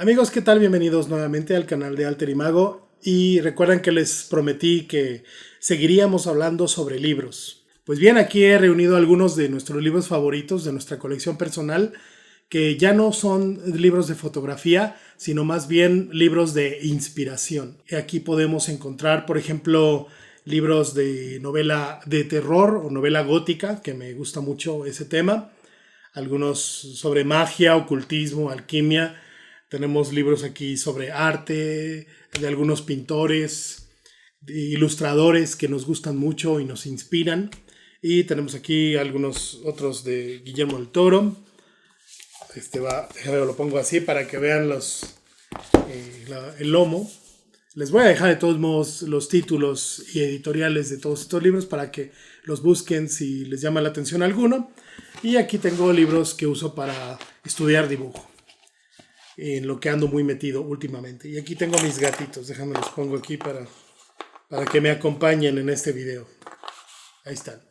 Amigos, ¿qué tal? Bienvenidos nuevamente al canal de Alter Imago y recuerdan que les prometí que seguiríamos hablando sobre libros. Pues bien, aquí he reunido algunos de nuestros libros favoritos de nuestra colección personal que ya no son libros de fotografía, sino más bien libros de inspiración. Aquí podemos encontrar, por ejemplo, libros de novela de terror o novela gótica, que me gusta mucho ese tema. Algunos sobre magia, ocultismo, alquimia. Tenemos libros aquí sobre arte, de algunos pintores, de ilustradores que nos gustan mucho y nos inspiran. Y tenemos aquí algunos otros de Guillermo del Toro. Déjame lo pongo así para que vean el lomo. Les voy a dejar de todos modos los títulos y editoriales de todos estos libros para que los busquen si les llama la atención alguno. Y aquí tengo libros que uso para estudiar dibujo, en lo que ando muy metido últimamente. Y aquí tengo mis gatitos, déjame los pongo aquí para que me acompañen en este video. Ahí están.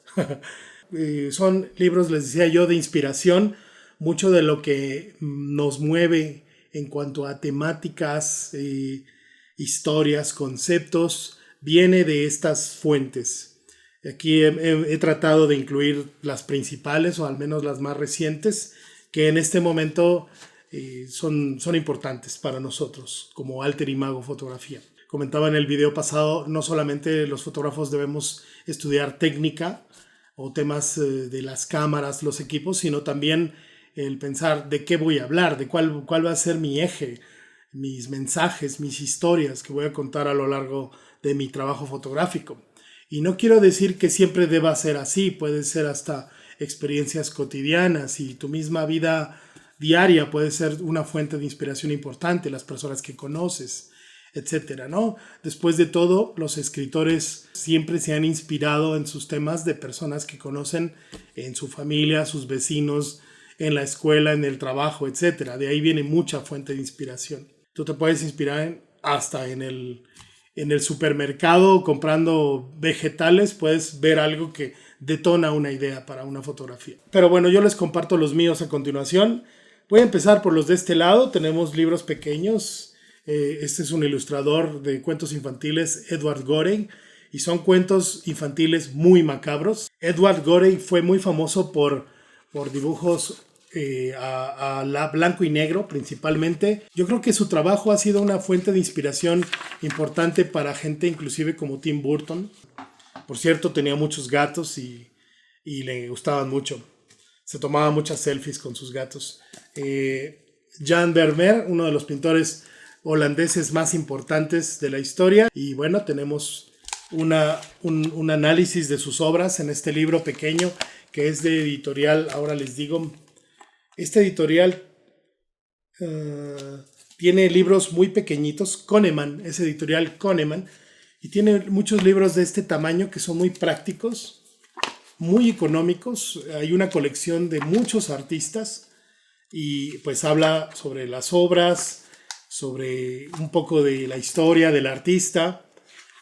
Son libros, les decía yo, de inspiración. Mucho de lo que nos mueve en cuanto a temáticas, historias, conceptos, viene de estas fuentes. Aquí he tratado de incluir las principales o al menos las más recientes que en este momento son importantes para nosotros como Alter Imago Fotografía. Comentaba en el video pasado, no solamente los fotógrafos debemos estudiar técnica o temas de las cámaras, los equipos, sino también el pensar de qué voy a hablar, de cuál va a ser mi eje, mis mensajes, mis historias que voy a contar a lo largo de mi trabajo fotográfico. Y no quiero decir que siempre deba ser así, puede ser hasta experiencias cotidianas y tu misma vida diaria puede ser una fuente de inspiración importante, las personas que conoces, etcétera, ¿no? Después de todo, los escritores siempre se han inspirado en sus temas de personas que conocen en su familia, sus vecinos, en la escuela, en el trabajo, etcétera. De ahí viene mucha fuente de inspiración. Tú te puedes inspirar hasta en el supermercado comprando vegetales, puedes ver algo que detona una idea para una fotografía. Pero bueno, yo les comparto los míos a continuación. Voy a empezar por los de este lado. Tenemos libros pequeños. Este es un ilustrador de cuentos infantiles, Edward Gorey, y son cuentos infantiles muy macabros. Edward Gorey fue muy famoso por dibujos a blanco y negro principalmente. Yo creo que su trabajo ha sido una fuente de inspiración importante para gente inclusive como Tim Burton. Por cierto, tenía muchos gatos y le gustaban mucho. Se tomaba muchas selfies con sus gatos. Jan Vermeer, uno de los pintores holandeses más importantes de la historia. Y bueno, tenemos un análisis de sus obras en este libro pequeño que es de editorial, ahora les digo, este editorial tiene libros muy pequeñitos, Kahneman, es editorial Kahneman, y tiene muchos libros de este tamaño que son muy prácticos, muy económicos. Hay una colección de muchos artistas y pues habla sobre las obras, sobre un poco de la historia del artista,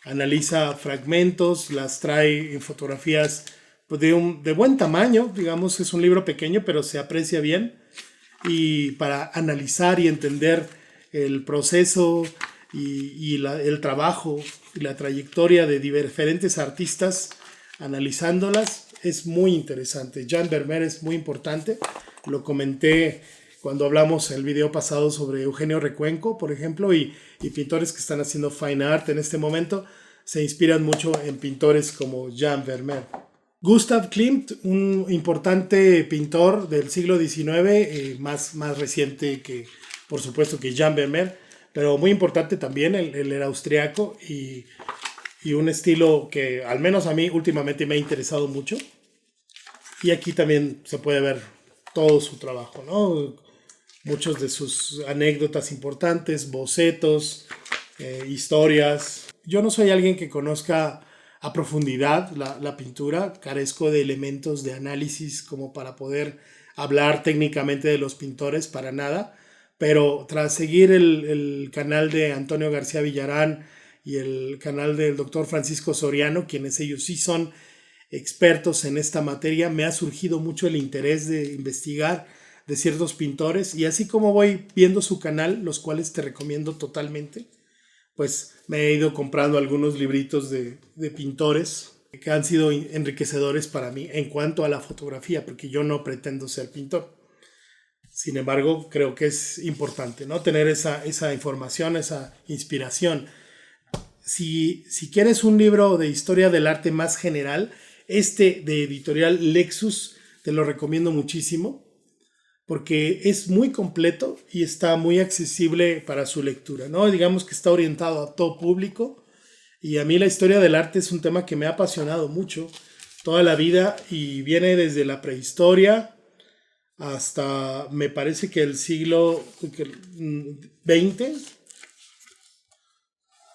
analiza fragmentos, las trae en fotografías de buen tamaño, digamos, es un libro pequeño, pero se aprecia bien. Y para analizar y entender el proceso el trabajo y la trayectoria de diferentes artistas, analizándolas, es muy interesante. Jan Vermeer es muy importante. Lo comenté cuando hablamos en el video pasado sobre Eugenio Recuenco, por ejemplo, y pintores que están haciendo fine art en este momento se inspiran mucho en pintores como Jan Vermeer. Gustav Klimt, un importante pintor del siglo XIX, más reciente que, por supuesto, que Jan Vermeer, pero muy importante también, él era austriaco y un estilo que al menos a mí últimamente me ha interesado mucho. Y aquí también se puede ver todo su trabajo, ¿no? Muchos de sus anécdotas importantes, bocetos, historias. Yo no soy alguien que conozca a profundidad la pintura, carezco de elementos de análisis como para poder hablar técnicamente de los pintores, para nada, pero tras seguir el canal de Antonio García Villarán y el canal del doctor Francisco Soriano, quienes ellos sí son expertos en esta materia, me ha surgido mucho el interés de investigar de ciertos pintores, y así como voy viendo su canal, los cuales te recomiendo totalmente, pues me he ido comprando algunos libritos de pintores que han sido enriquecedores para mí en cuanto a la fotografía, porque yo no pretendo ser pintor. Sin embargo, creo que es importante, ¿no? Tener esa información, esa inspiración. Si quieres un libro de historia del arte más general, este de editorial Lexus te lo recomiendo muchísimo porque es muy completo y está muy accesible para su lectura, ¿no? Digamos que está orientado a todo público y a mí la historia del arte es un tema que me ha apasionado mucho toda la vida y viene desde la prehistoria hasta, me parece que el siglo XX,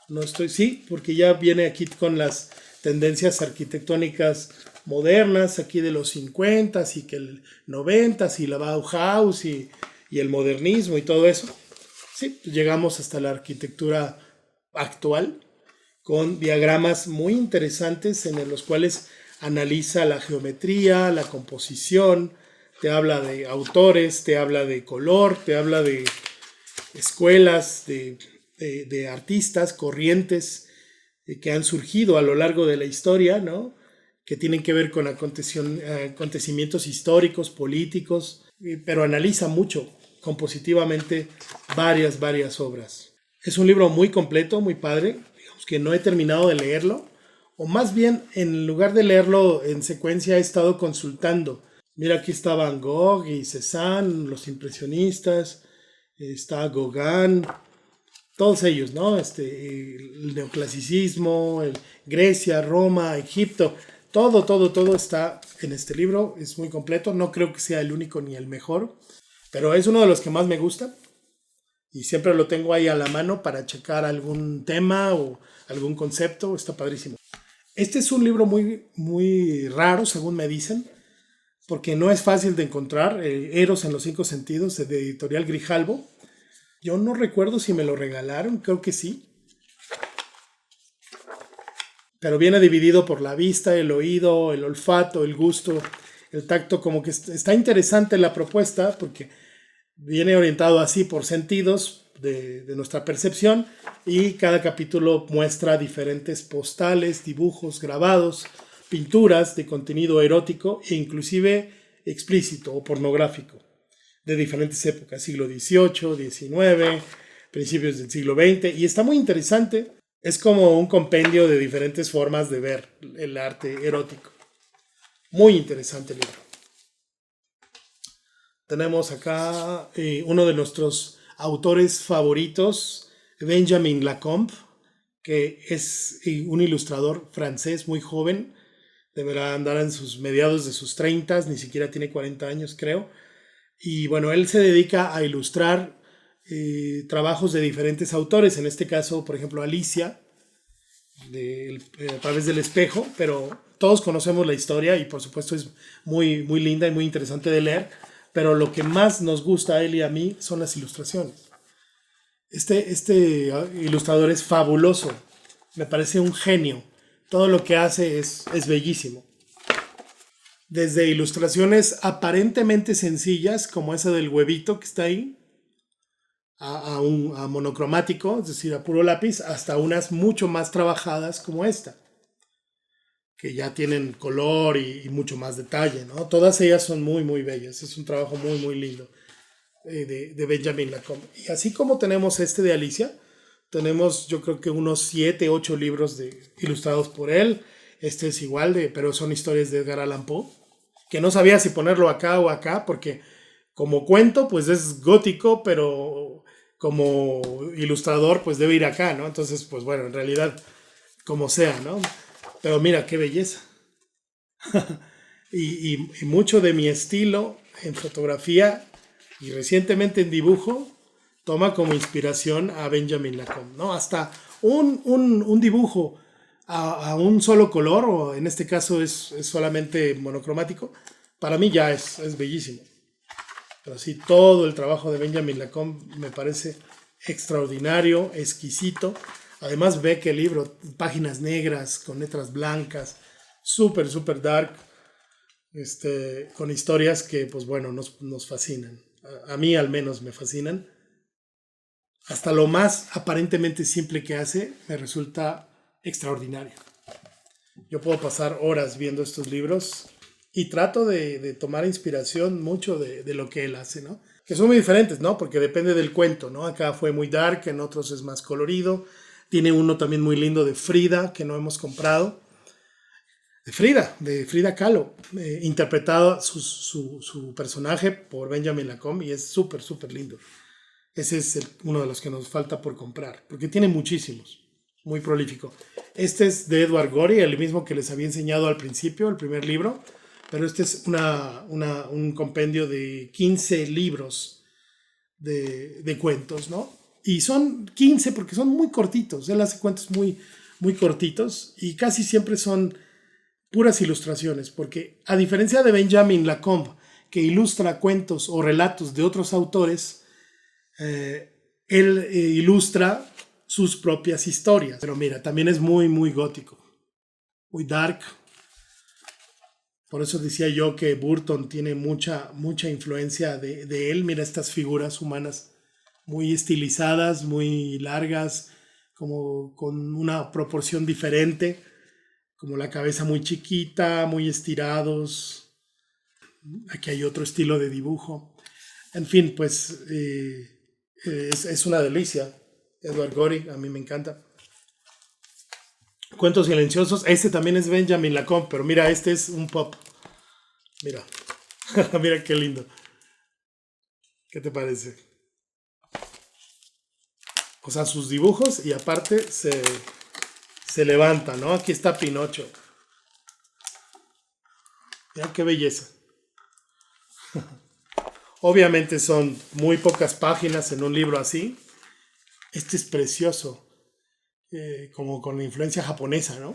no estoy, sí, porque ya viene aquí con las tendencias arquitectónicas modernas, aquí de los 50 y que el 90 y la Bauhaus y el modernismo y todo eso. Sí, llegamos hasta la arquitectura actual con diagramas muy interesantes en los cuales analiza la geometría, la composición, te habla de autores, te habla de color, te habla de escuelas, de artistas, corrientes que han surgido a lo largo de la historia, ¿no? Que tienen que ver con acontecimientos históricos, políticos, pero analiza mucho, compositivamente, varias obras. Es un libro muy completo, muy padre, digamos que no he terminado de leerlo, o más bien, en lugar de leerlo en secuencia, he estado consultando. Mira, aquí está Van Gogh y Cézanne, los impresionistas, está Gauguin, todos ellos, ¿no? El neoclasicismo, Grecia, Roma, Egipto, todo está en este libro, es muy completo, no creo que sea el único ni el mejor, pero es uno de los que más me gusta y siempre lo tengo ahí a la mano para checar algún tema o algún concepto, está padrísimo. Este es un libro muy raro, según me dicen, porque no es fácil de encontrar, Eros en los 5 sentidos, de editorial Grijalbo. Yo no recuerdo si me lo regalaron, creo que sí. Pero viene dividido por la vista, el oído, el olfato, el gusto, el tacto. Como que está interesante la propuesta porque viene orientado así por sentidos de nuestra percepción y cada capítulo muestra diferentes postales, dibujos, grabados, pinturas de contenido erótico e inclusive explícito o pornográfico de diferentes épocas, siglo XVIII, XIX, principios del siglo XX, y está muy interesante. Es como un compendio de diferentes formas de ver el arte erótico. Muy interesante el libro. Tenemos acá uno de nuestros autores favoritos, Benjamin Lacombe, que es un ilustrador francés muy joven, deberá andar en sus mediados de sus 30, ni siquiera tiene 40 años creo. Y bueno, él se dedica a ilustrar trabajos de diferentes autores, en este caso, por ejemplo, Alicia, a través del espejo, pero todos conocemos la historia y por supuesto es muy linda y muy interesante de leer, pero lo que más nos gusta a él y a mí son las ilustraciones. Este ilustrador es fabuloso, me parece un genio, todo lo que hace es bellísimo. Desde ilustraciones aparentemente sencillas, como esa del huevito que está ahí, a monocromático, es decir, a puro lápiz, hasta unas mucho más trabajadas como esta, que ya tienen color y mucho más detalle, ¿no? Todas ellas son muy bellas, es un trabajo muy lindo de Benjamin Lacombe. Y así como tenemos este de Alicia, tenemos yo creo que unos 7, 8 libros ilustrados por él. Este es igual, pero son historias de Edgar Allan Poe, que no sabía si ponerlo acá o acá, porque como cuento, pues es gótico, pero como ilustrador, pues debe ir acá, ¿no? Entonces, pues bueno, en realidad, como sea, ¿no? Pero mira, qué belleza. y mucho de mi estilo en fotografía y recientemente en dibujo toma como inspiración a Benjamin Lacombe, ¿no? Hasta un dibujo a un solo color, o en este caso es solamente monocromático, para mí ya es bellísimo. Pero sí, todo el trabajo de Benjamin Lacombe me parece extraordinario, exquisito. Además ve que el libro, páginas negras con letras blancas, súper dark, con historias que pues bueno, nos fascinan. A mí al menos me fascinan. Hasta lo más aparentemente simple que hace me resulta extraordinario. Yo puedo pasar horas viendo estos libros y trato de tomar inspiración mucho de lo que él hace, ¿no? Que son muy diferentes, ¿no? Porque depende del cuento, ¿no? Acá fue muy dark, en otros es más colorido. Tiene uno también muy lindo de Frida, que no hemos comprado. De Frida Kahlo, interpretado su personaje por Benjamin Lacombe y es súper, súper lindo. Ese es uno de los que nos falta por comprar, porque tiene muchísimos, muy prolífico. Este es de Edward Gorey, el mismo que les había enseñado al principio, el primer libro, pero este es un compendio de 15 libros de cuentos, ¿no? Y son 15 porque son muy cortitos, él hace cuentos muy, muy cortitos y casi siempre son puras ilustraciones, porque a diferencia de Benjamin Lacombe, que ilustra cuentos o relatos de otros autores, él ilustra sus propias historias. Pero mira, también es muy, muy gótico, muy dark. Por eso decía yo que Burton tiene mucha, mucha influencia de él. Mira estas figuras humanas muy estilizadas, muy largas, como con una proporción diferente, como la cabeza muy chiquita, muy estirados. Aquí hay otro estilo de dibujo. En fin, pues es una delicia. Edward Gorey, a mí me encanta. Cuentos silenciosos. Este también es Benjamin Lacombe, pero mira, este es un pop. Mira, mira qué lindo. ¿Qué te parece? O sea, sus dibujos y aparte se levanta, ¿no? Aquí está Pinocho. Mira qué belleza. Obviamente son muy pocas páginas en un libro así. Este es precioso, como con influencia japonesa, ¿no?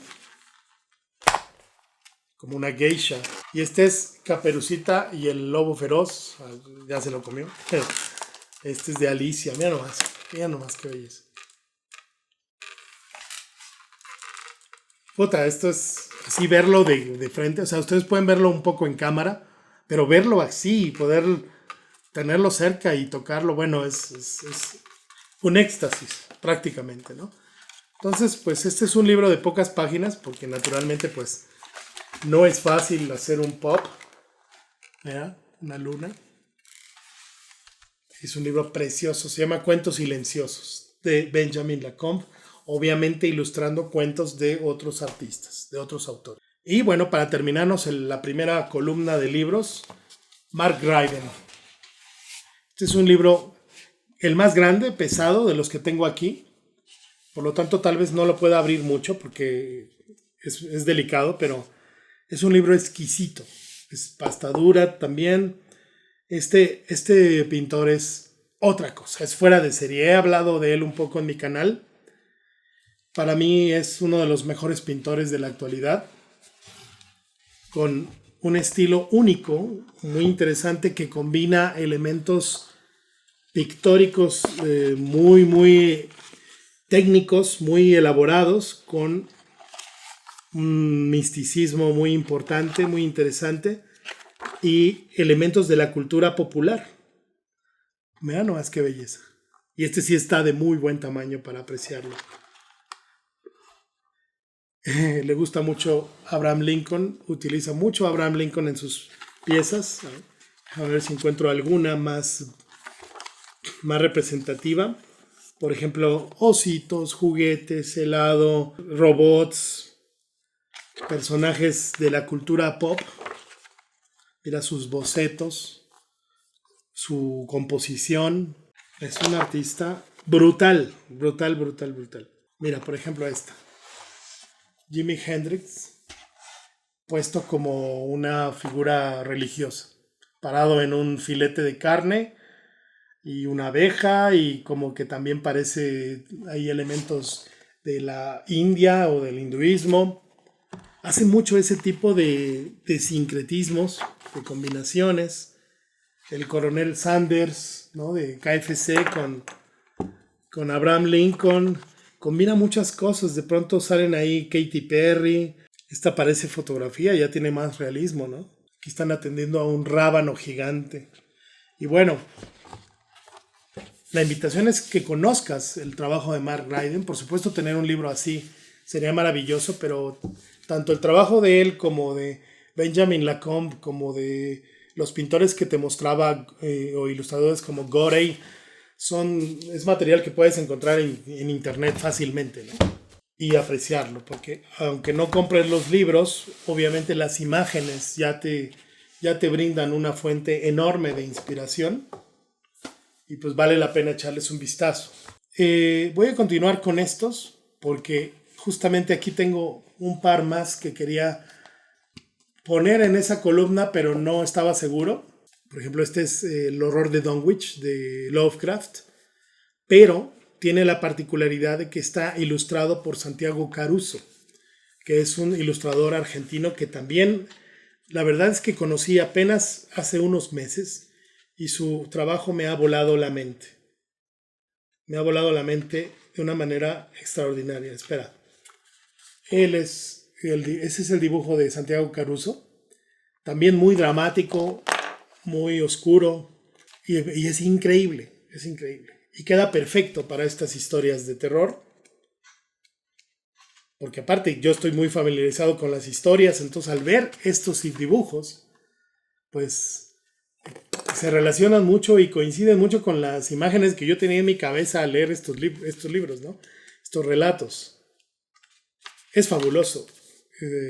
Como una geisha. Y este es Caperucita y el lobo feroz. Ya se lo comió. Este es de Alicia. Mira nomás qué belleza. Puta, esto es así verlo de frente. O sea, ustedes pueden verlo un poco en cámara, pero verlo así y poder tenerlo cerca y tocarlo, bueno, es un éxtasis prácticamente, ¿no? Entonces, pues este es un libro de pocas páginas porque naturalmente, pues, no es fácil hacer un pop. ¿Verdad? Una luna. Es un libro precioso, se llama Cuentos Silenciosos, de Benjamin Lacombe, obviamente ilustrando cuentos de otros artistas, de otros autores. Y bueno, para terminarnos la primera columna de libros, Mark Dryden. Este es un libro, el más grande, pesado de los que tengo aquí, por lo tanto tal vez no lo pueda abrir mucho porque es delicado, pero es un libro exquisito, es pasta dura también. Este pintor es otra cosa, es fuera de serie. He hablado de él un poco en mi canal. Para mí es uno de los mejores pintores de la actualidad, con un estilo único, muy interesante, que combina elementos pictóricos muy, muy técnicos, muy elaborados, con un misticismo muy importante, muy interesante, y elementos de la cultura popular. Mira nomás qué belleza. Y este sí está de muy buen tamaño para apreciarlo. Le gusta mucho Abraham Lincoln, utiliza mucho Abraham Lincoln en sus piezas. A ver si encuentro alguna más representativa. Por ejemplo, ositos, juguetes, helado, robots, personajes de la cultura pop. Mira sus bocetos, su composición. Es un artista brutal, brutal, brutal, brutal. Mira, por ejemplo, esta. Jimi Hendrix, puesto como una figura religiosa, parado en un filete de carne y una abeja, y como que también parece, hay elementos de la India o del hinduismo. Hace mucho ese tipo de sincretismos, de combinaciones. El coronel Sanders, ¿no? De KFC con Abraham Lincoln. Combina muchas cosas. De pronto salen ahí Katy Perry. Esta parece fotografía, ya tiene más realismo, ¿no? Aquí están atendiendo a un rábano gigante. Y bueno, la invitación es que conozcas el trabajo de Mark Dryden. Por supuesto, tener un libro así sería maravilloso, pero tanto el trabajo de él como de Benjamin Lacombe, como de los pintores que te mostraba o ilustradores como Gorey, es material que puedes encontrar en internet fácilmente, ¿no? Y apreciarlo, porque aunque no compres los libros, obviamente las imágenes ya te brindan una fuente enorme de inspiración y pues vale la pena echarles un vistazo. Voy a continuar con estos porque justamente aquí tengo un par más que quería poner en esa columna, pero no estaba seguro. Por ejemplo, este es El horror de Dunwich de Lovecraft, pero tiene la particularidad de que está ilustrado por Santiago Caruso, que es un ilustrador argentino que también, la verdad es que conocí apenas hace unos meses y su trabajo me ha volado la mente. Me ha volado la mente de una manera extraordinaria. Espera. Ese es el dibujo de Santiago Caruso, también muy dramático, muy oscuro, y es increíble, es increíble. Y queda perfecto para estas historias de terror, porque aparte yo estoy muy familiarizado con las historias, entonces al ver estos dibujos, pues se relacionan mucho y coinciden mucho con las imágenes que yo tenía en mi cabeza al leer estos libros, ¿no? Estos relatos. Es fabuloso.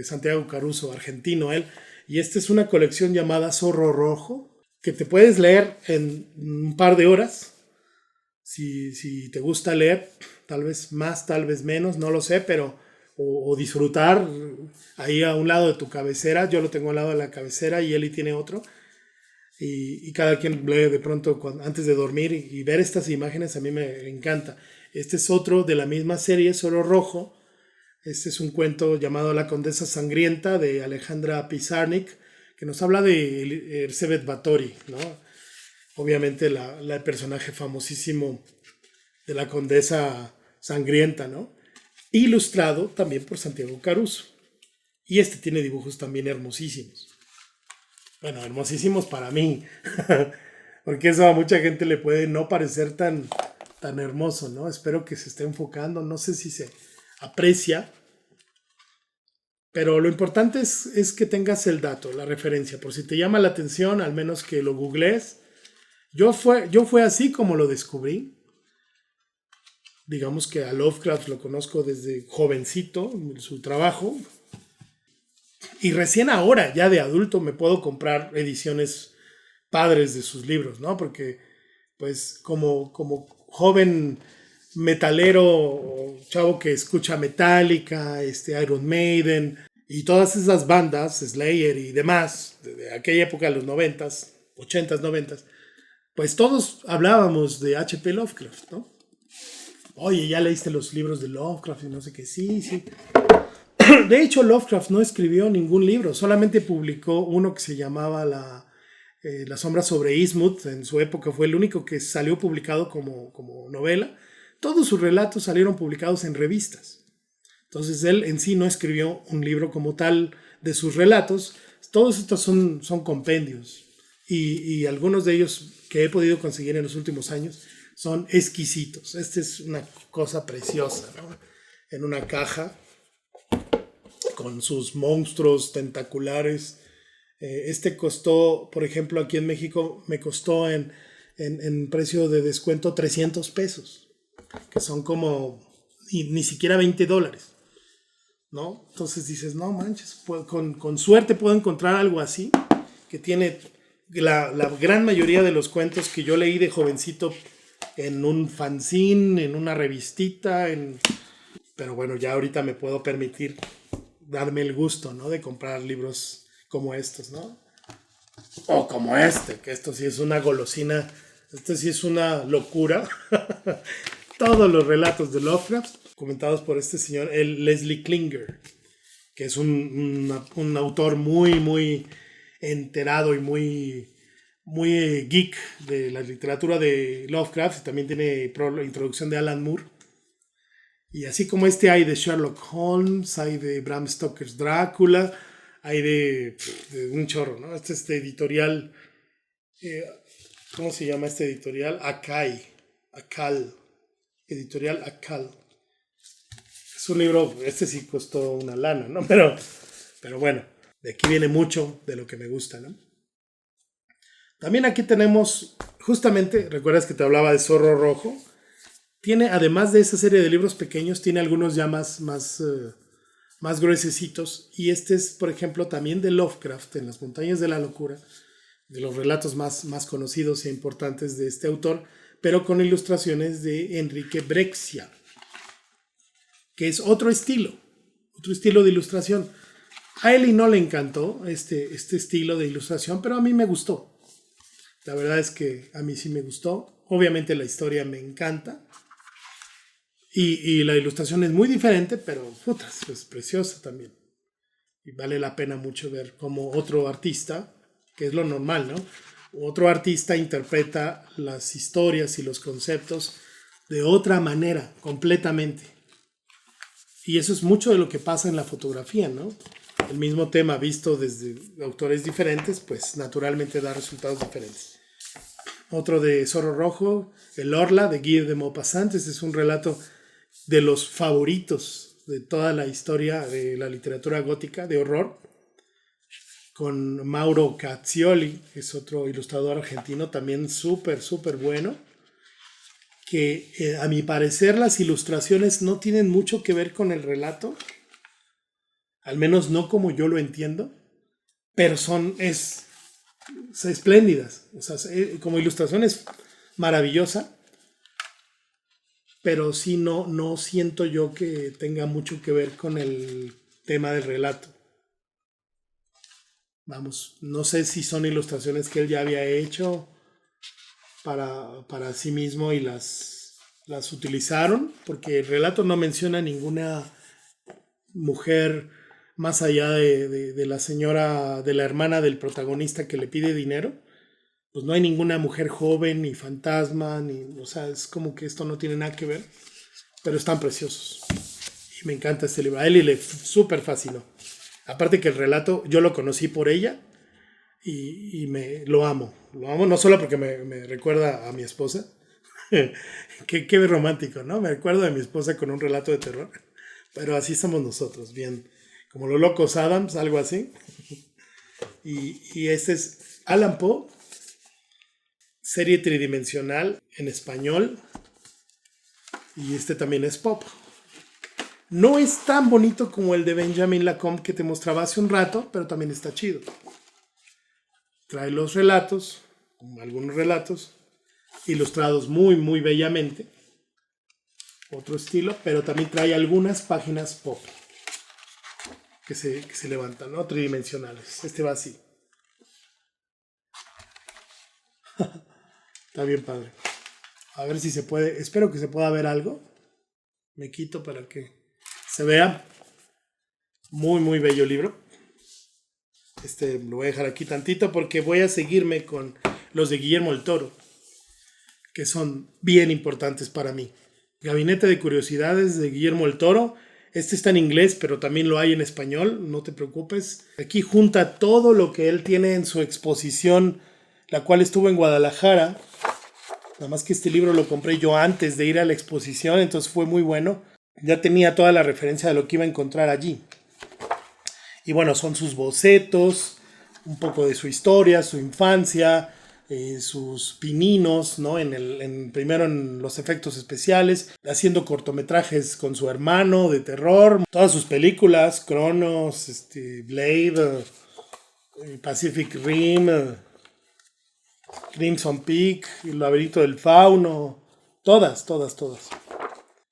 Santiago Caruso, argentino él, y esta es una colección llamada Zorro Rojo, que te puedes leer en un par de horas, si te gusta leer, tal vez más, tal vez menos, no lo sé, pero o disfrutar ahí a un lado de tu cabecera. Yo lo tengo al lado de la cabecera y Eli tiene otro, y cada quien lee de pronto antes de dormir, y ver estas imágenes a mí me encanta. Este es otro de la misma serie, Zorro Rojo. Este es un cuento llamado La Condesa Sangrienta de Alejandra Pizarnik, que nos habla de Erzsébet Báthory, ¿no? Obviamente el personaje famosísimo de la Condesa Sangrienta, ¿no? Ilustrado también por Santiago Caruso. Y este tiene dibujos también hermosísimos. Bueno, hermosísimos para mí, porque eso a mucha gente le puede no parecer tan hermoso, ¿no? Espero que se esté enfocando, no sé si se aprecia, pero lo importante es que tengas el dato, la referencia, por si te llama la atención, al menos que lo googlees. Yo fue así como lo descubrí. Digamos que a Lovecraft lo conozco desde jovencito, su trabajo, y recién ahora, ya de adulto, me puedo comprar ediciones padres de sus libros, ¿no? Porque, pues, como joven metalero, chavo que escucha Metallica, Iron Maiden y todas esas bandas, Slayer y demás, de aquella época de los 90s, 80s, 90s, pues todos hablábamos de H.P. Lovecraft, ¿no? Oye, ¿ya leíste los libros de Lovecraft? Y no sé qué, sí. De hecho, Lovecraft no escribió ningún libro, solamente publicó uno que se llamaba La sombra sobre Eastwood. En su época fue el único que salió publicado como novela. Todos sus relatos salieron publicados en revistas. Entonces él en sí no escribió un libro como tal de sus relatos. Todos estos son compendios. Y algunos de ellos que he podido conseguir en los últimos años son exquisitos. Esta es una cosa preciosa, ¿no? En una caja con sus monstruos tentaculares. Este costó, por ejemplo, aquí en México me costó en precio de descuento 300 pesos, que son como ni siquiera $20, ¿no? Entonces dices, no manches, con suerte puedo encontrar algo así, que tiene la gran mayoría de los cuentos que yo leí de jovencito en un fanzine, en una revistita, pero bueno, ya ahorita me puedo permitir darme el gusto, ¿no? De comprar libros como estos, ¿no? O como que esto sí es una golosina, esto sí es una locura. Todos los relatos de Lovecraft, comentados por este señor, el Leslie Klinger, que es un autor muy enterado y muy geek de la literatura de Lovecraft. También tiene introducción de Alan Moore. Y así como hay de Sherlock Holmes, hay de Bram Stoker's Drácula, hay de un chorro, ¿no? Este editorial ¿Cómo se llama este editorial? Acal, editorial Acal. Es un libro, este sí costó una lana, ¿no? Pero bueno, de aquí viene mucho de lo que me gusta, ¿no? También aquí tenemos, justamente, ¿recuerdas que te hablaba de Zorro Rojo? Tiene, además de esa serie de libros pequeños, tiene algunos ya más gruesecitos. Y este es, por ejemplo, también de Lovecraft, en las Montañas de la Locura, de los relatos más conocidos e importantes de este autor, pero con ilustraciones de Enrique Brexia, que es otro estilo de ilustración. A Eli no le encantó este estilo de ilustración, pero a mí me gustó. La verdad es que a mí sí me gustó. Obviamente la historia me encanta. Y la ilustración es muy diferente, pero putas, es preciosa también. Y vale la pena mucho ver cómo otro artista, que es lo normal, ¿no? Otro artista interpreta las historias y los conceptos de otra manera, completamente. Y eso es mucho de lo que pasa en la fotografía, ¿no? El mismo tema visto desde autores diferentes, pues naturalmente da resultados diferentes. Otro de Zorro Rojo, El Orla, de Guy de Maupassant. Este es un relato de los favoritos de toda la historia de la literatura gótica de horror, con Mauro Cazzioli, que es otro ilustrador argentino también súper bueno, que a mi parecer las ilustraciones no tienen mucho que ver con el relato, al menos no como yo lo entiendo, pero son espléndidas, o sea, como ilustración es maravillosa, pero sí no siento yo que tenga mucho que ver con el tema del relato. Vamos, no sé si son ilustraciones que él ya había hecho para sí mismo y las utilizaron, porque el relato no menciona ninguna mujer más allá de la señora, de la hermana del protagonista que le pide dinero. Pues no hay ninguna mujer joven, ni fantasma, o sea, es como que esto no tiene nada que ver, pero están preciosos. Y me encanta este libro. A él le súper fascinó. Aparte que el relato, yo lo conocí por ella y lo amo. Lo amo no solo porque me recuerda a mi esposa, qué romántico, ¿no? Me recuerdo a mi esposa con un relato de terror, pero así somos nosotros, bien, como los locos Adams, algo así. Y este es Alan Poe, serie tridimensional en español, y este también es pop. No es tan bonito como el de Benjamin Lacombe que te mostraba hace un rato, pero también está chido. Trae los relatos, algunos relatos, ilustrados muy bellamente. Otro estilo, pero también trae algunas páginas pop que se levantan, ¿no? Tridimensionales. Este va así. Está bien padre. A ver si se puede. Espero que se pueda ver algo. Me quito para que se vea. Muy bello libro. Lo voy a dejar aquí tantito porque voy a seguirme con los de Guillermo el Toro, que son bien importantes para mí. Gabinete de Curiosidades de Guillermo el Toro. Este está en inglés, pero también lo hay en español, no te preocupes. Aquí junta todo lo que él tiene en su exposición, la cual estuvo en Guadalajara. Nada más que este libro lo compré yo antes de ir a la exposición, entonces fue muy bueno. Ya tenía toda la referencia de lo que iba a encontrar allí. Y bueno, son sus bocetos, un poco de su historia, su infancia, sus pininos, ¿no? Primero en los efectos especiales, haciendo cortometrajes con su hermano de terror, todas sus películas, Cronos, Blade, Pacific Rim, Crimson Peak, El laberinto del fauno, todas.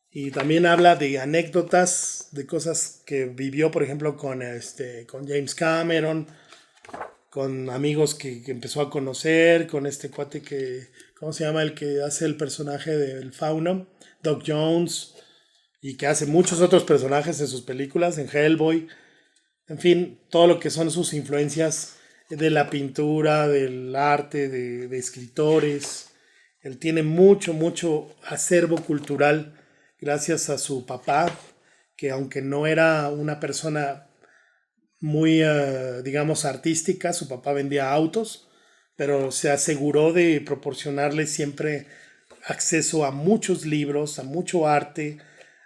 Y también habla de anécdotas, de cosas que vivió, por ejemplo, con James Cameron, con amigos que empezó a conocer, con este cuate ¿cómo se llama? El que hace el personaje del fauno, Doc Jones, y que hace muchos otros personajes en sus películas, en Hellboy. En fin, todo lo que son sus influencias de la pintura, del arte, de escritores. Él tiene mucho acervo cultural gracias a su papá, que aunque no era una persona muy, digamos, artística, su papá vendía autos, pero se aseguró de proporcionarles siempre acceso a muchos libros, a mucho arte,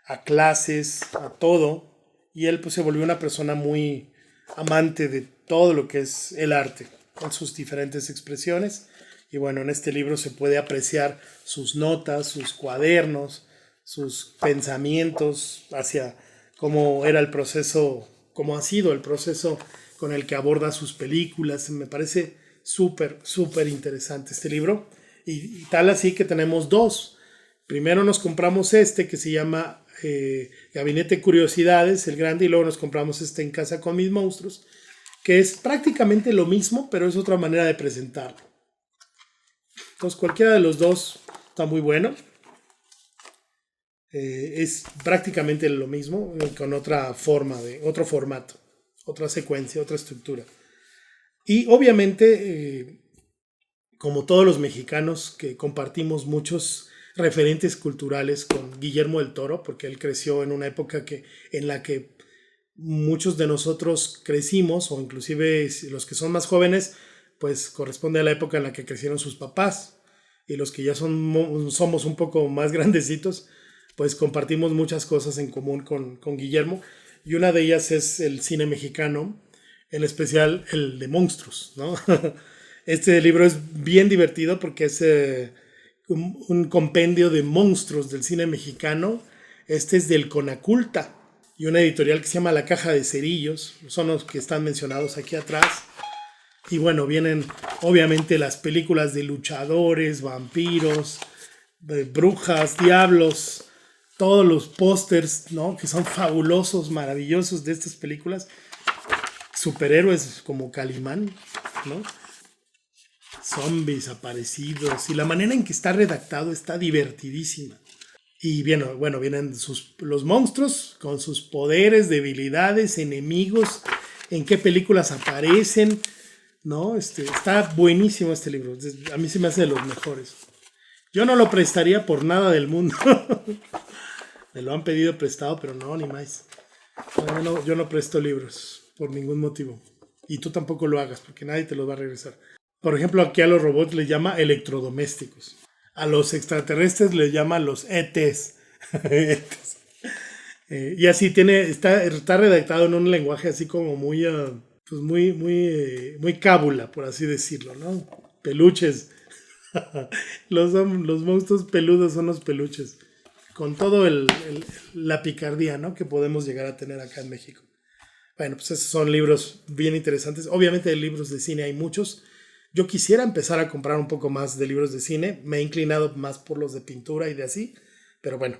a clases, a todo. Y él pues se volvió una persona muy amante de todo lo que es el arte, en sus diferentes expresiones. Y bueno, en este libro se puede apreciar sus notas, sus cuadernos, sus pensamientos hacia cómo era el proceso, cómo ha sido el proceso con el que aborda sus películas. Me parece súper, súper interesante este libro. Y tal así que tenemos dos. Primero nos compramos este que se llama Gabinete Curiosidades, el grande, y luego nos compramos este En Casa con Mis Monstruos, que es prácticamente lo mismo, pero es otra manera de presentarlo. Entonces cualquiera de los dos está muy bueno. Es prácticamente lo mismo, con otra forma, otro formato, otra secuencia, otra estructura. Y obviamente, como todos los mexicanos que compartimos muchos referentes culturales con Guillermo del Toro, porque él creció en una época en la que muchos de nosotros crecimos, o inclusive los que son más jóvenes, pues corresponde a la época en la que crecieron sus papás, y los que ya somos un poco más grandecitos, pues compartimos muchas cosas en común con Guillermo, y una de ellas es el cine mexicano, en especial el de monstruos, ¿no? Este libro es bien divertido porque es un compendio de monstruos del cine mexicano. Este es del Conaculta y una editorial que se llama La Caja de Cerillos. Son los que están mencionados aquí atrás. Y bueno, vienen obviamente las películas de luchadores, vampiros, brujas, diablos, todos los pósters, ¿no? Que son fabulosos, maravillosos de estas películas. Superhéroes como Calimán, ¿no? Zombies aparecidos, y la manera en que está redactado está divertidísima. Y bueno, vienen los monstruos con sus poderes, debilidades, enemigos, en qué películas aparecen, ¿no? Está buenísimo este libro. A mí se me hace de los mejores. Yo no lo prestaría por nada del mundo. Me lo han pedido prestado, pero no, ni más. Yo no presto libros por ningún motivo. Y tú tampoco lo hagas, porque nadie te los va a regresar. Por ejemplo, aquí a los robots les llama electrodomésticos. A los extraterrestres les llama los ETs. Y así está redactado en un lenguaje así como muy, pues muy cábula, por así decirlo, ¿no? Peluches. Los monstruos peludos son los peluches. Con todo la picardía, ¿no? Que podemos llegar a tener acá en México. Bueno, pues esos son libros bien interesantes. Obviamente de libros de cine hay muchos. Yo quisiera empezar a comprar un poco más de libros de cine. Me he inclinado más por los de pintura y de así. Pero bueno,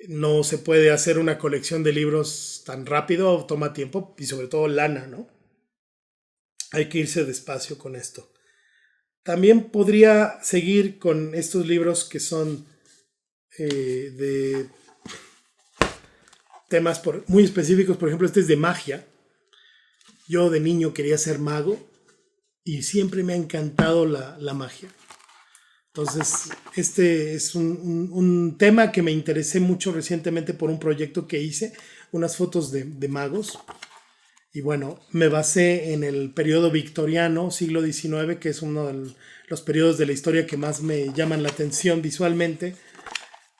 no se puede hacer una colección de libros tan rápido. Toma tiempo y sobre todo lana, ¿no? Hay que irse despacio con esto. También podría seguir con estos libros que son de temas muy específicos. Por ejemplo, este es de magia. Yo de niño quería ser mago y siempre me ha encantado la magia. Entonces, este es un tema que me interesé mucho recientemente por un proyecto que hice, unas fotos de magos. Y bueno, me basé en el periodo victoriano, siglo XIX, que es uno de los periodos de la historia que más me llaman la atención visualmente.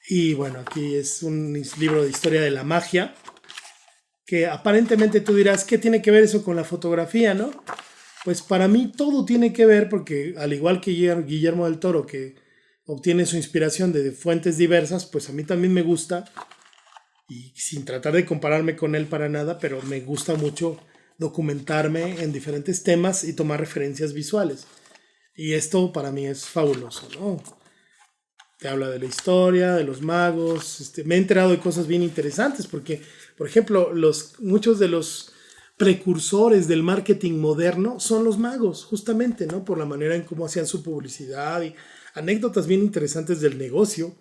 Y bueno, aquí es un libro de historia de la magia, que aparentemente tú dirás, ¿qué tiene que ver eso con la fotografía, no? Pues para mí todo tiene que ver porque al igual que Guillermo del Toro, que obtiene su inspiración de fuentes diversas, pues a mí también me gusta, y sin tratar de compararme con él para nada, pero me gusta mucho documentarme en diferentes temas y tomar referencias visuales. Y esto para mí es fabuloso, ¿no? Te habla de la historia, de los magos. Me he enterado de cosas bien interesantes porque, por ejemplo, muchos de los precursores del marketing moderno son los magos, justamente, ¿no? Por la manera en cómo hacían su publicidad y anécdotas bien interesantes del negocio,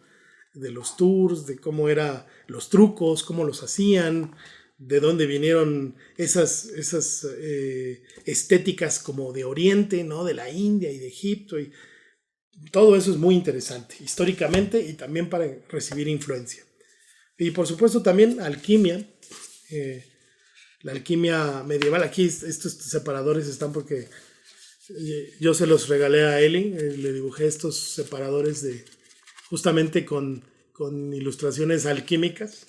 de los tours, de cómo eran los trucos, cómo los hacían, de dónde vinieron esas estéticas como de Oriente, ¿no? De la India y de Egipto, y todo eso es muy interesante, históricamente y también para recibir influencia. Y por supuesto también alquimia, la alquimia medieval. Aquí estos separadores están porque Yo se los regalé a Eli, le dibujé estos separadores justamente con ilustraciones alquímicas.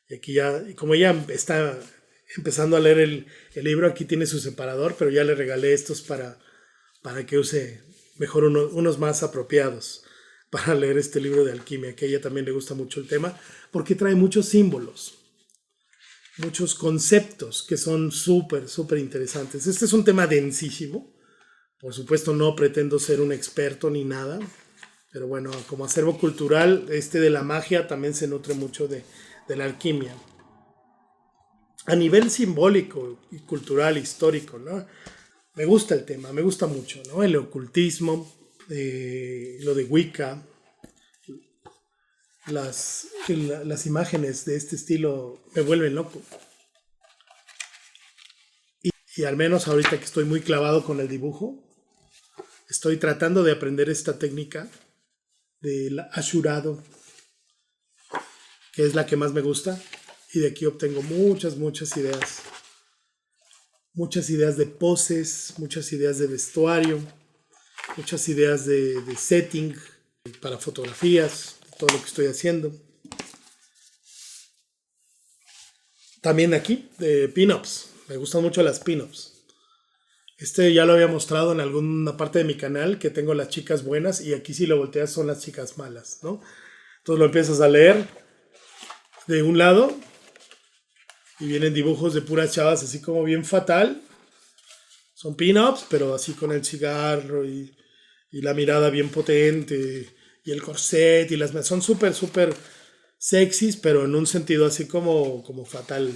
Y aquí ya, como ella está empezando a leer el libro, aquí tiene su separador, pero ya le regalé estos para que use mejor unos más apropiados para leer este libro de alquimia, que a ella también le gusta mucho el tema, porque trae muchos símbolos, muchos conceptos que son súper, súper interesantes. Este es un tema densísimo. Por supuesto, no pretendo ser un experto ni nada, pero bueno, como acervo cultural, de la magia también se nutre mucho de la alquimia. A nivel simbólico y cultural, histórico, ¿no? Me gusta el tema, me gusta mucho, ¿no? El ocultismo, lo de Wicca, las imágenes de este estilo me vuelven loco. Y al menos ahorita que estoy muy clavado con el dibujo, estoy tratando de aprender esta técnica del ashurado, que es la que más me gusta. Y de aquí obtengo muchas, muchas ideas. Muchas ideas de poses, muchas ideas de vestuario, muchas ideas de setting para fotografías, todo lo que estoy haciendo. También aquí, de pin-ups. Me gustan mucho las pin-ups. Ya lo había mostrado en alguna parte de mi canal, que tengo las chicas buenas, y aquí si lo volteas son las chicas malas, ¿no? Entonces lo empiezas a leer de un lado y vienen dibujos de puras chavas así como bien fatal. Son pin-ups, pero así con el cigarro y la mirada bien potente y el corset y son súper, súper sexys, pero en un sentido así como fatal,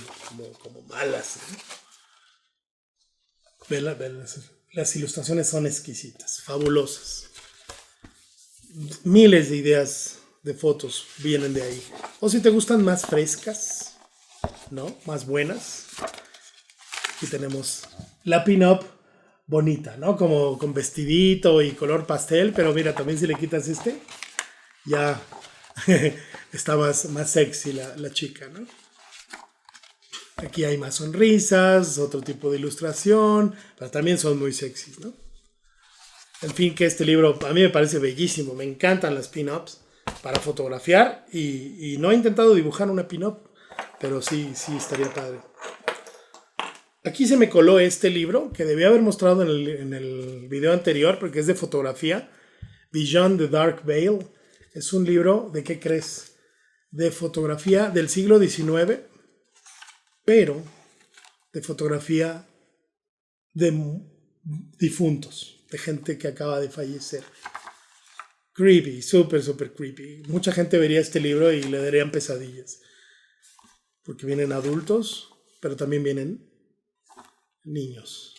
como malas, ¿no? Las ilustraciones son exquisitas, fabulosas. Miles de ideas de fotos vienen de ahí. O si te gustan más frescas, ¿no? Más buenas. Aquí tenemos la pin-up bonita, ¿no? Como con vestidito y color pastel, pero mira, también si le quitas ya está más sexy la chica, ¿no? Aquí hay más sonrisas, otro tipo de ilustración, pero también son muy sexys, ¿no? En fin, que este libro a mí me parece bellísimo, me encantan las pin-ups para fotografiar y no he intentado dibujar una pin-up, pero sí estaría padre. Aquí se me coló este libro que debía haber mostrado en el video anterior porque es de fotografía, Beyond the Dark Veil. Es un libro, ¿de qué crees? De fotografía del siglo XIX, pero de fotografía de difuntos, de gente que acaba de fallecer. Creepy, súper, súper creepy. Mucha gente vería este libro y le darían pesadillas. Porque vienen adultos, pero también vienen niños.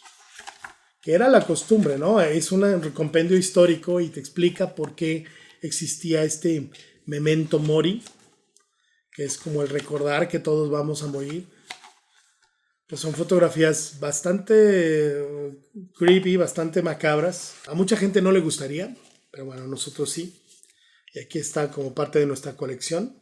Que era la costumbre, ¿no? Es un compendio histórico y te explica por qué existía este memento mori, que es como el recordar que todos vamos a morir. Pues son fotografías bastante creepy, bastante macabras. A mucha gente no le gustaría, pero bueno, a nosotros sí. Y aquí está como parte de nuestra colección.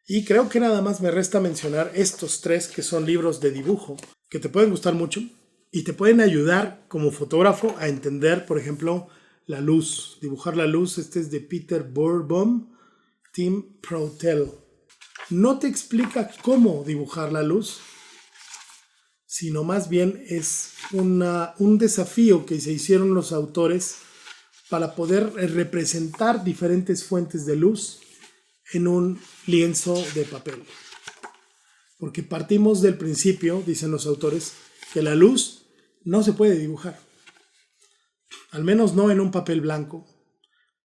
Y creo que nada más me resta mencionar estos tres que son libros de dibujo, que te pueden gustar mucho y te pueden ayudar como fotógrafo a entender, por ejemplo, la luz, dibujar la luz. Este es de Peter Boerboom, Tim Protel. No te explica cómo dibujar la luz, sino más bien es un desafío que se hicieron los autores para poder representar diferentes fuentes de luz en un lienzo de papel. Porque partimos del principio, dicen los autores, que la luz no se puede dibujar. Al menos no en un papel blanco,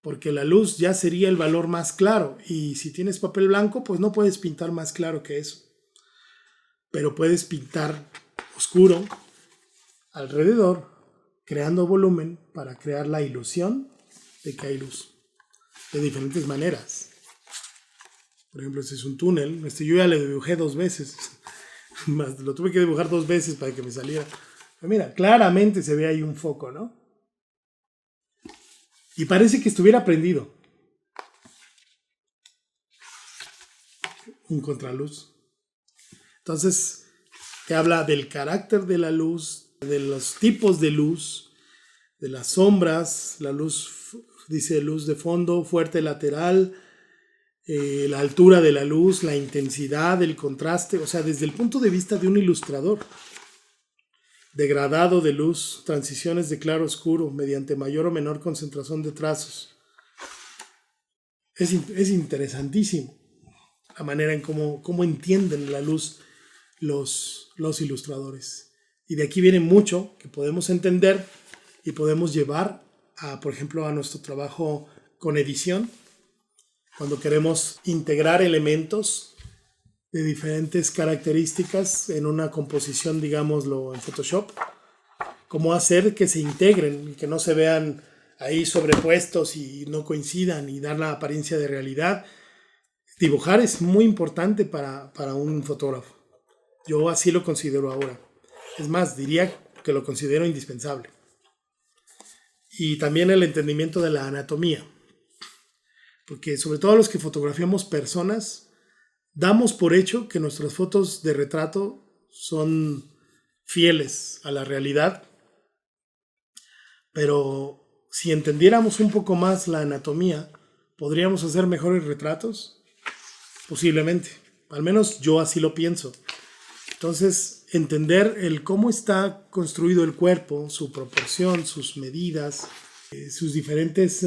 porque la luz ya sería el valor más claro. Y si tienes papel blanco, pues no puedes pintar más claro que eso. Pero puedes pintar oscuro alrededor, creando volumen para crear la ilusión de que hay luz. De diferentes maneras. Por ejemplo, este es un túnel. Yo ya le dibujé 2 veces. Lo tuve que dibujar 2 veces para que me saliera. Pero mira, claramente se ve ahí un foco, ¿no? Y parece que estuviera prendido. Un contraluz. Entonces, te habla del carácter de la luz, de los tipos de luz, de las sombras, la luz, dice luz de fondo, fuerte lateral, la altura de la luz, la intensidad, el contraste, o sea, desde el punto de vista de un ilustrador. Degradado de luz, transiciones de claro a oscuro, mediante mayor o menor concentración de trazos. Es interesantísimo la manera en cómo entienden la luz los ilustradores. Y de aquí viene mucho que podemos entender y podemos llevar, por ejemplo, a nuestro trabajo con edición, cuando queremos integrar elementos de diferentes características en una composición, digámoslo, en Photoshop, cómo hacer que se integren y que no se vean ahí sobrepuestos y no coincidan y dar la apariencia de realidad. Dibujar es muy importante para un fotógrafo. Yo así lo considero ahora. Es más, diría que lo considero indispensable. Y también el entendimiento de la anatomía. Porque sobre todo los que fotografiamos personas, damos por hecho que nuestras fotos de retrato son fieles a la realidad. Pero si entendiéramos un poco más la anatomía, ¿podríamos hacer mejores retratos? Posiblemente. Al menos yo así lo pienso. Entonces, entender el cómo está construido el cuerpo, su proporción, sus medidas, sus diferentes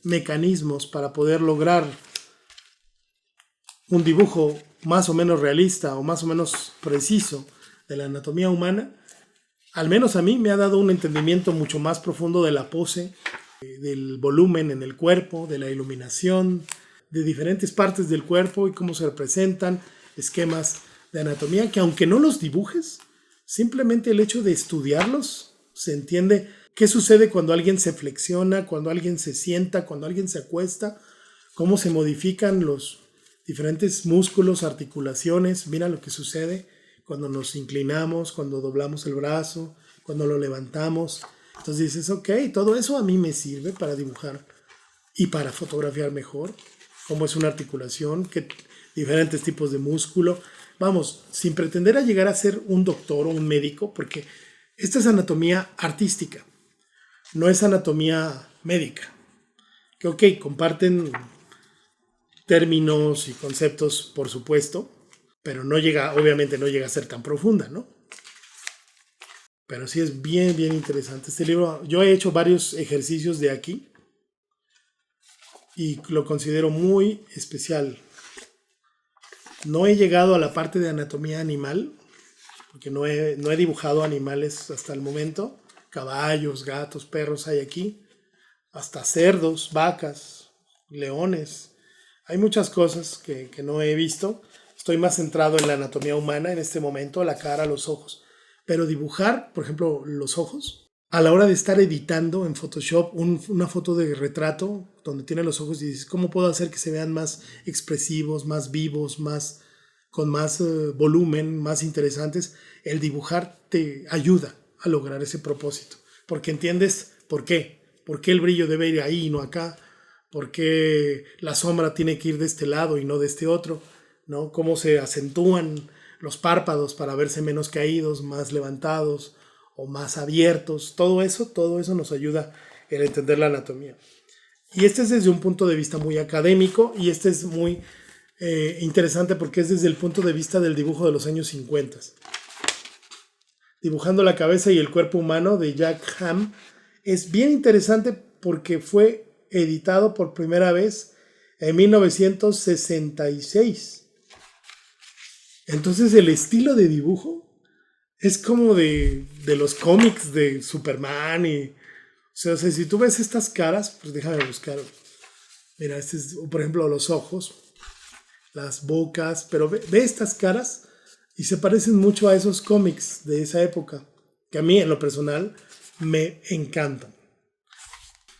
mecanismos para poder lograr un dibujo más o menos realista o más o menos preciso de la anatomía humana, al menos a mí me ha dado un entendimiento mucho más profundo de la pose, del volumen en el cuerpo, de la iluminación, de diferentes partes del cuerpo y cómo se representan, esquemas de anatomía que aunque no los dibujes, simplemente el hecho de estudiarlos se entiende qué sucede cuando alguien se flexiona, cuando alguien se sienta, cuando alguien se acuesta, cómo se modifican los diferentes músculos, articulaciones. Mira lo que sucede cuando nos inclinamos, cuando doblamos el brazo, cuando lo levantamos. Entonces dices, ok, todo eso a mí me sirve para dibujar y para fotografiar mejor. Cómo es una articulación, qué diferentes tipos de músculo. Vamos, sin pretender a llegar a ser un doctor o un médico, porque esta es anatomía artística, no es anatomía médica. Que ok, comparten términos y conceptos, por supuesto, pero obviamente no llega a ser tan profunda, ¿no? Pero sí es bien, bien interesante este libro. Yo he hecho varios ejercicios de aquí y lo considero muy especial. No he llegado a la parte de anatomía animal, porque no he dibujado animales hasta el momento. Caballos, gatos, perros hay aquí, hasta cerdos, vacas, leones. Hay muchas cosas que no he visto. Estoy más centrado en la anatomía humana en este momento, la cara, los ojos. Pero dibujar, por ejemplo, los ojos, a la hora de estar editando en Photoshop una foto de retrato donde tiene los ojos y dices, ¿cómo puedo hacer que se vean más expresivos, más vivos, con más volumen, más interesantes? El dibujar te ayuda a lograr ese propósito, porque entiendes por qué el brillo debe ir ahí y no acá, por qué la sombra tiene que ir de este lado y no de este otro, ¿no? Cómo se acentúan los párpados para verse menos caídos, más levantados o más abiertos. Todo eso nos ayuda en entender la anatomía. Y este es desde un punto de vista muy académico y este es muy interesante porque es desde el punto de vista del dibujo de los años 50. Dibujando la cabeza y el cuerpo humano de Jack Ham es bien interesante porque fue editado por primera vez en 1966. Entonces el estilo de dibujo es como de los cómics de Superman y... O sea, si tú ves estas caras, pues déjame buscar. Mira, este es, por ejemplo, los ojos, las bocas, pero ve estas caras y se parecen mucho a esos cómics de esa época, que a mí en lo personal me encantan.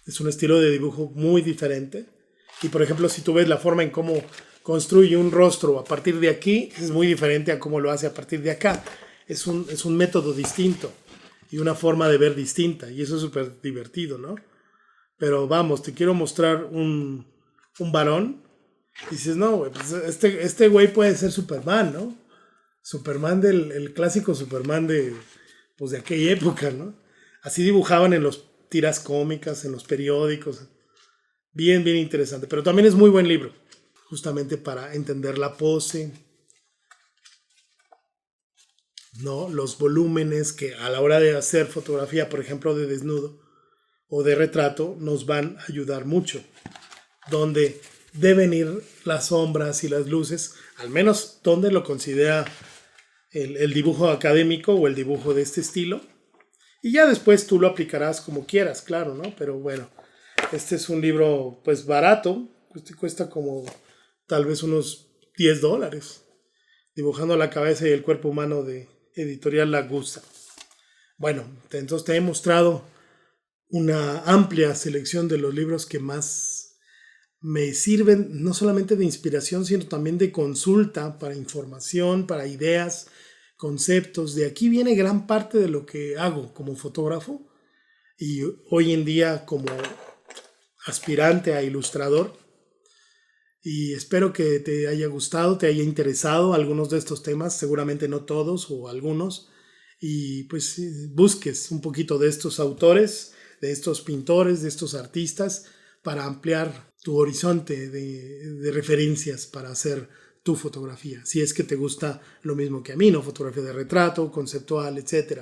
Es un estilo de dibujo muy diferente. Y por ejemplo, si tú ves la forma en cómo construye un rostro a partir de aquí, es muy diferente a cómo lo hace a partir de acá. Es un método distinto y una forma de ver distinta, y eso es súper divertido, ¿no? Pero vamos, te quiero mostrar un varón, y dices, no, güey, pues este güey puede ser Superman, ¿no? Superman el clásico Superman de aquella época, ¿no? Así dibujaban en los tiras cómicas en los periódicos. Bien, bien interesante. Pero también es muy buen libro, justamente para entender la pose, ¿no? Los volúmenes que a la hora de hacer fotografía, por ejemplo, de desnudo o de retrato, nos van a ayudar mucho. Donde deben ir las sombras y las luces, al menos donde lo considera el dibujo académico o el dibujo de este estilo. Y ya después tú lo aplicarás como quieras, claro, ¿no? Pero bueno, este es un libro pues barato, cuesta como tal vez unos $10. Dibujando la cabeza y el cuerpo humano de Editorial Lagusa. Bueno, entonces te he mostrado una amplia selección de los libros que más me sirven, no solamente de inspiración, sino también de consulta, para información, para ideas, conceptos. De aquí viene gran parte de lo que hago como fotógrafo y hoy en día como aspirante a ilustrador. Y espero que te haya gustado, te haya interesado algunos de estos temas, seguramente no todos o algunos, y pues busques un poquito de estos autores, de estos pintores, de estos artistas, para ampliar tu horizonte de referencias para hacer tu fotografía. Si es que te gusta lo mismo que a mí, ¿no? Fotografía de retrato, conceptual, etc.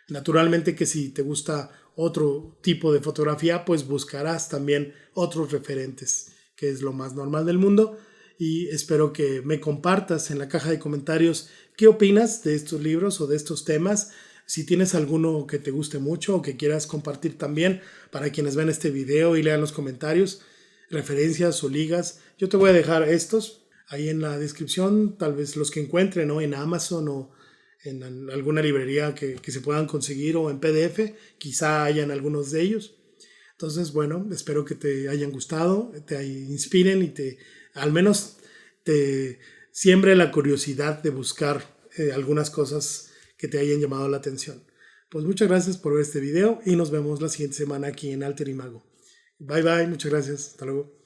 Naturalmente que si te gusta otro tipo de fotografía, pues buscarás también otros referentes, que es lo más normal del mundo, y espero que me compartas en la caja de comentarios qué opinas de estos libros o de estos temas, si tienes alguno que te guste mucho o que quieras compartir también para quienes ven este video y lean los comentarios, referencias o ligas. Yo te voy a dejar estos ahí en la descripción, tal vez los que encuentren, ¿no? En Amazon o en alguna librería que se puedan conseguir o en PDF, quizá hayan algunos de ellos. Entonces, bueno, espero que te hayan gustado, te inspiren y al menos te siembre la curiosidad de buscar algunas cosas que te hayan llamado la atención. Pues muchas gracias por ver este video y nos vemos la siguiente semana aquí en Alter Imago. Bye bye, muchas gracias, hasta luego.